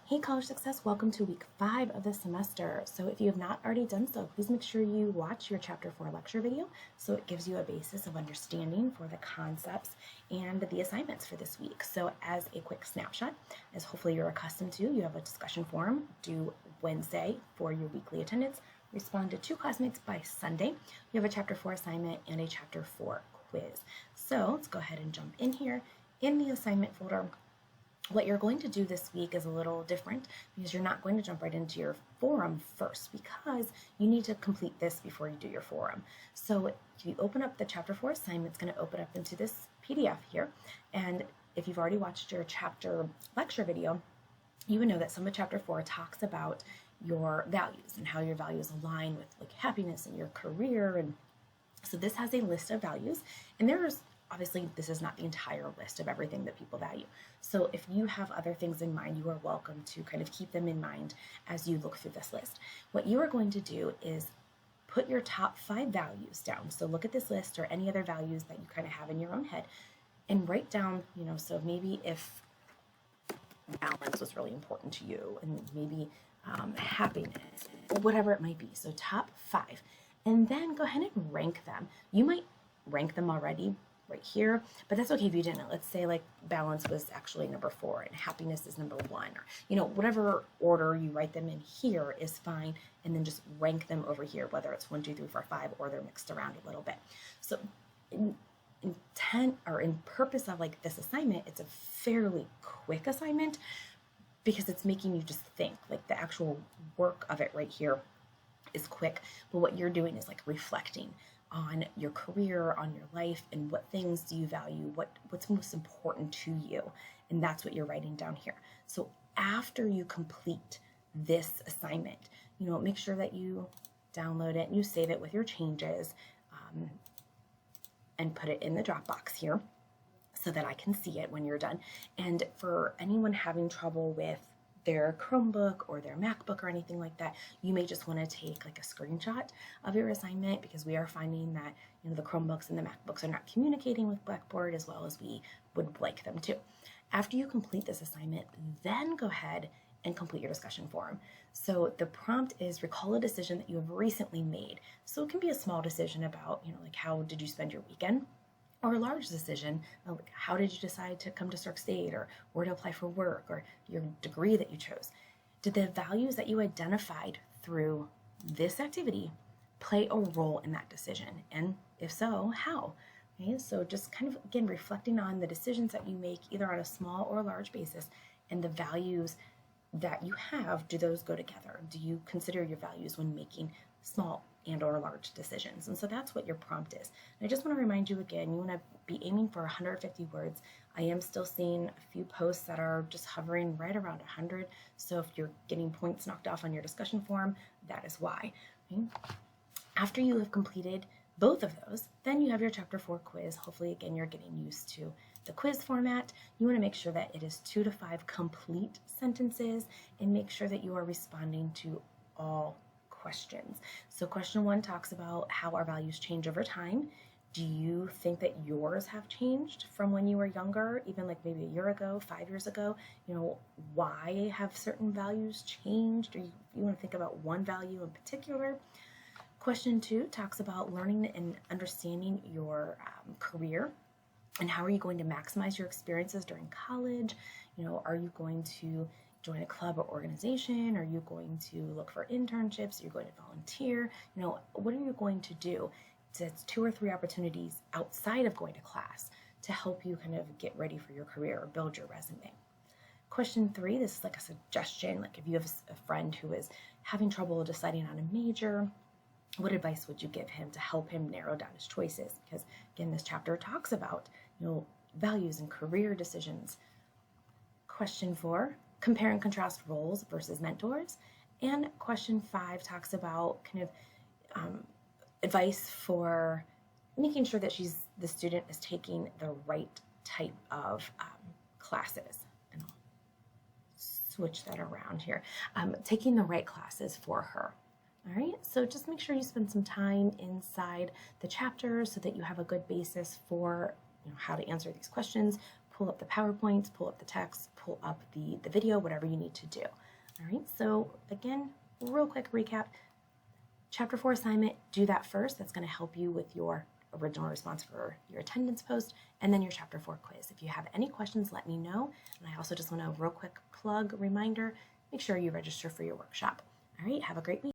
Hey College Success, welcome to week 5 of the semester. So if you have not already done so, please make sure you watch your chapter 4 lecture video so it gives you a basis of understanding for the concepts and the assignments for this week. So as a quick snapshot, as hopefully you're accustomed to, you have a discussion forum due Wednesday for your weekly attendance. Respond to 2 classmates by Sunday. You have a chapter 4 assignment and a chapter 4 quiz. So let's go ahead and jump in here in the assignment folder. What you're going to do this week is a little different because you're not going to jump right into your forum first because you need to complete this before you do your forum. So if you open up the chapter 4 assignment, it's going to open up into this PDF here. And if you've already watched your chapter lecture video, you would know that some of chapter 4 talks about your values and how your values align with like happiness and your career. And so this has a list of values, and obviously, this is not the entire list of everything that people value. So if you have other things in mind, you are welcome to kind of keep them in mind as you look through this list. What you are going to do is put your top 5 values down. So look at this list or any other values that you kind of have in your own head and write down, so maybe if balance was really important to you and maybe happiness, whatever it might be. So top 5. And then go ahead and rank them. You might rank them already right here, but that's okay if you didn't. Let's say like balance was actually number 4 and happiness is number 1, or whatever order you write them in here is fine, and then just rank them over here, whether it's 1, 2, 3, 4, 5, or they're mixed around a little bit. So in purpose of like this assignment, it's a fairly quick assignment because it's making you just think. Like the actual work of it right here is quick, but what you're doing is like reflecting on your career, on your life, and what things do you value, what's most important to you, and that's what you're writing down here. So after you complete this assignment, make sure that you download it and you save it with your changes and put it in the Dropbox here so that I can see it when you're done. And for anyone having trouble with their Chromebook or their MacBook or anything like that, you may just want to take like a screenshot of your assignment because we are finding that the Chromebooks and the MacBooks are not communicating with Blackboard as well as we would like them to. After you complete this assignment, then go ahead and complete your discussion forum. So the prompt is recall a decision that you have recently made. So it can be a small decision about, like how did you spend your weekend? Or a large decision, like how did you decide to come to Stark State, or where to apply for work, or your degree that you chose? Did the values that you identified through this activity play a role in that decision? And if so, how? Okay, so just kind of, again, reflecting on the decisions that you make either on a small or a large basis and the values that you have, do those go together? Do you consider your values when making small and or large decisions? And so that's what your prompt is. And I just want to remind you again, you want to be aiming for 150 words. I am still seeing a few posts that are just hovering right around 100. So if you're getting points knocked off on your discussion forum, that is why. Okay? After you have completed both of those, then you have your chapter 4 quiz. Hopefully, again, you're getting used to the quiz format. You want to make sure that it is 2 to 5 complete sentences and make sure that you are responding to all questions. So question 1 talks about how our values change over time. Do you think that yours have changed from when you were younger, even like maybe a year ago, 5 years ago? Why have certain values changed? Or you want to think about one value in particular? Question 2 talks about learning and understanding your career and how are you going to maximize your experiences during college? Are you going to join a club or organization? Are you going to look for internships? Are you going to volunteer? What are you going to do? It's 2 or 3 opportunities outside of going to class to help you kind of get ready for your career or build your resume. Question 3, this is like a suggestion, like if you have a friend who is having trouble deciding on a major, what advice would you give him to help him narrow down his choices? Because again, this chapter talks about, values and career decisions. Question 4, compare and contrast roles versus mentors. And question 5 talks about kind of advice for making sure that the student is taking the right type of classes. And I'll switch that around here. Taking the right classes for her. All right, so just make sure you spend some time inside the chapter so that you have a good basis for how to answer these questions pull up the PowerPoints, pull up the text, pull up the video, whatever you need to do. All right, so again, real quick recap. Chapter 4 assignment, do that first. That's going to help you with your original response for your attendance post, and then your Chapter 4 quiz. If you have any questions, let me know. And I also just want to real quick plug reminder, make sure you register for your workshop. All right, have a great week.